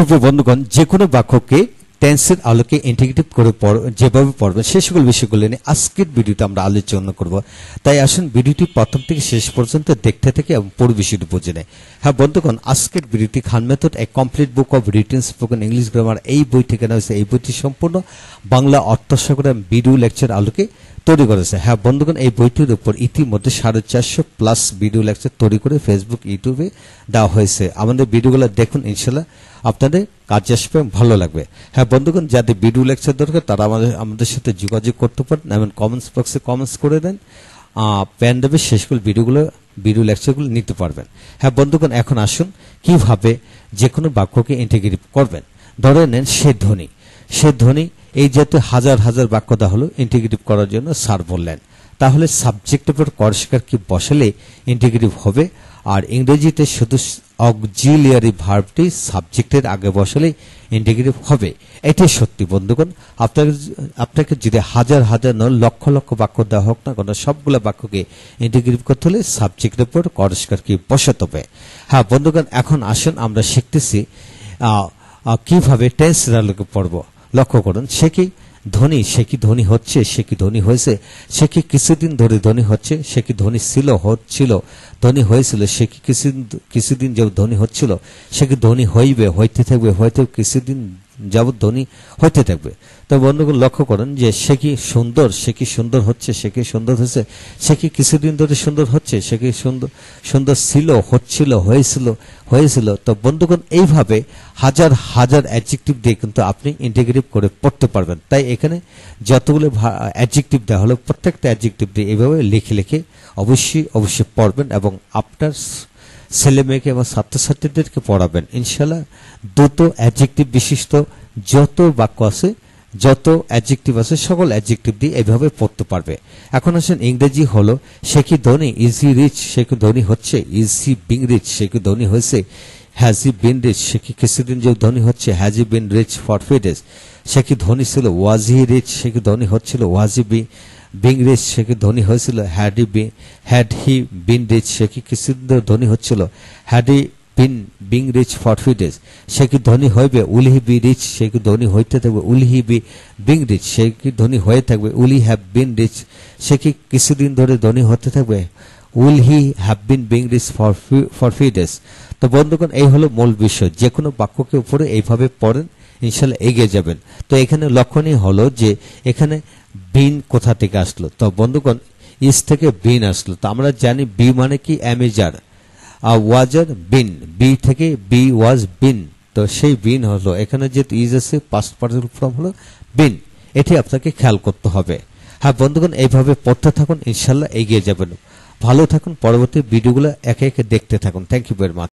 বন্ধুগণ যে কোনো বাক্যকে টেন্সের আলোকে ইন্টিগ্রেটিভ করে যেভাবে পড়বেন সেই সকল বিষয়গুলো নিয়ে আজকের ভিডিওতে আমরা আলোচনা করব। তাই আসুন ভিডিওটি প্রথম থেকে শেষ পর্যন্ত দেখতে থেকে এবং পুরো বিষয়টি বুঝে নেয়। হ্যাঁ বন্ধুগণ, আজকের ভিডিওটি খান মেথড এ complete book of written spoken English grammar এই বই থেকে নেওয়া হয়েছে। এই বইটি সম্পূর্ণ বাংলা অর্থসাগরের ভিডিও লেকচার আলোকে তৈরি করেছে। হ্যাঁ বন্ধুগণ, এই বইটির উপর ইতিমধ্যে 450+ ভিডিও লেকচার তৈরি করে ফেসবুক ইউটিউবে দেওয়া হয়েছে। আমাদের ভিডিওগুলো দেখুন, ইনশাল্লাহ আপনাদের কাজে আসবে, ভালো লাগবে। হ্যাঁ বন্ধুগণ, যাদের ভিডিও লেকচার দরকার তারা আমাদের সাথে যোগাযোগ করতে পারেন এবং কমেন্টস বক্সে কমেন্টস করে দেন। পেন দেবে শেষগুলো ভিডিও লেকচারগুলো নিতে পারবেন। হ্যাঁ বন্ধুগণ, এখন আসুন কিভাবে যে কোনো বাক্যকে ইন্টিগ্রেট করবেন। ধরে নেন সে ধ্বনি এই জাতীয় হাজার হাজার বাক্য দেওয়া হলো ইন্টিগ্রেটিভ করার জন্য স্যার বললেন। তাহলে সাবজেক্টের উপর কর্ষকার কি বসালে ইন্টিগ্রেটিভ হবে, আর ইংরেজিতে শুধু অক্সিলিয়ারি ভার্বটি সাবজেক্টের আগে বসালেই ইন্টিগ্রেটিভ হবে। এটাই সত্যি বন্ধুগণ। আপনাকে যদি হাজার হাজার লক্ষ লক্ষ বাক্য দেওয়া হোক না কেন, সবগুলো বাক্যকে ইন্টিগ্রেটিভ করতে হলে সাবজেক্টের উপর কর্ষকার কি বসাতে হবে। হ্যাঁ বন্ধুগণ, এখন আসুন আমরা শিখতেছি কিভাবে টেন্সের আলোকে পড়ব। লক্ষ্য করুন, সে কি ধ্বনি হচ্ছে, সে কি ধ্বনি হয়েছে, সে কি কিছুদিন ধরে ধ্বনি হচ্ছে, সে কি ধ্বনি হচ্ছিল ধ্বনি হয়েছিল, সে কি কিছুদিন যাবত ধ্বনি হচ্ছিল, সে কি ধ্বনি হইতে থাকবে হয়তো কিছুদিন যাবত ধ্বনি হইতে থাকবে। তো বন্ধুগণ লক্ষ্য করুন যে সে কি সুন্দর হচ্ছে, সে কি সুন্দর হয়েছে, সে কি কিছুদিন ধরে সুন্দর হচ্ছে, সে কি সুন্দর ছিল, হচ্ছিল, হয়েছিল। তো বন্ধুগণ এইভাবে হাজার হাজার অ্যাডজেক্টিভ দিয়ে কিন্তু আপনি ইন্টিগ্রেটিভ করে পড়তে পারবেন। তাই এখানে যতগুলো অ্যাডজেক্টিভ দেওয়া হলো প্রত্যেকটা অ্যাডজেক্টিভ দিয়ে এইভাবে লিখে অবশ্যই পড়বেন এবং আপনার ছেলে মেয়েকে এবং ছাত্রছাত্রীদেরকে পড়াবেন। ইনশাল্লাহ দুটো অ্যাডজেক্টিভ বিশিষ্ট যত বাক্য আছে, যত অ্যাডজেক্টিভ আছে, সকল অ্যাডজেক্টিভ দিয়ে এইভাবে পড়তে পারবে। এখন আসেন ইংরেজি হলো সে কি ধনী, ইজ হি রিচ, সে কি ধনী হচ্ছে, ইজ হি বিং রিচ, সে কি ধনী হয়েছে, হ্যাজ হি বিন রিচ, সে কি কিছুদিন যে ধনী হচ্ছে, has he been rich for few days, সে কি ধনী ছিল, ওয়াজ হি রিচ, সে কি ধনী হচ্ছিল, ওয়াজ হি বিং রিচ, সে কি ধনী হয়েছিল, হ্যাড হি বিন রিচ, সে কি কিছুদিন ধনী হচ্ছিল, had he being rich for few days, সে কি ধনী হইবে, উইল হি বি রিচ, সে কি ধনী হইতে থাকবে, will he be being rich, সে কি ধনী হয়ে থাকবে, will he have been rich, সে কি কিছুদিন ধরে ধনী হতে থাকবে, will he have been being rich for few days. তো বন্ধুগণ, এই হলো মূল বিষয়। যে কোনো বাক্যকে উপরে এইভাবে পড়েন, ইনশাল্লাহ এগিয়ে যাবেন। তো এখানে লক্ষণীয় হলো যে এখানে বিন কোথা থেকে আসলো। তো বন্ধুগণ, ইস থেকে বিন আসলো। তো আমরা জানি বি মানে কি, অ্যামেজার, ওয়াজার, বিন, বি থেকে বি ওয়াজ বিন। তো সেই বিন হলো, এখানে যেহেতু ইজ আছে পাস্ট পার্টিসিপল ফর্ম হলো বিন। এটি আপনাকে খেয়াল করতে হবে। হ্যাঁ বন্ধুগণ, এইভাবে পড়তে থাকুন, ইনশাল্লাহ এগিয়ে যাবেন। ভালো থাকুন, পরবর্তী ভিডিওগুলো একে একে দেখতে থাকুন। Thank you very much.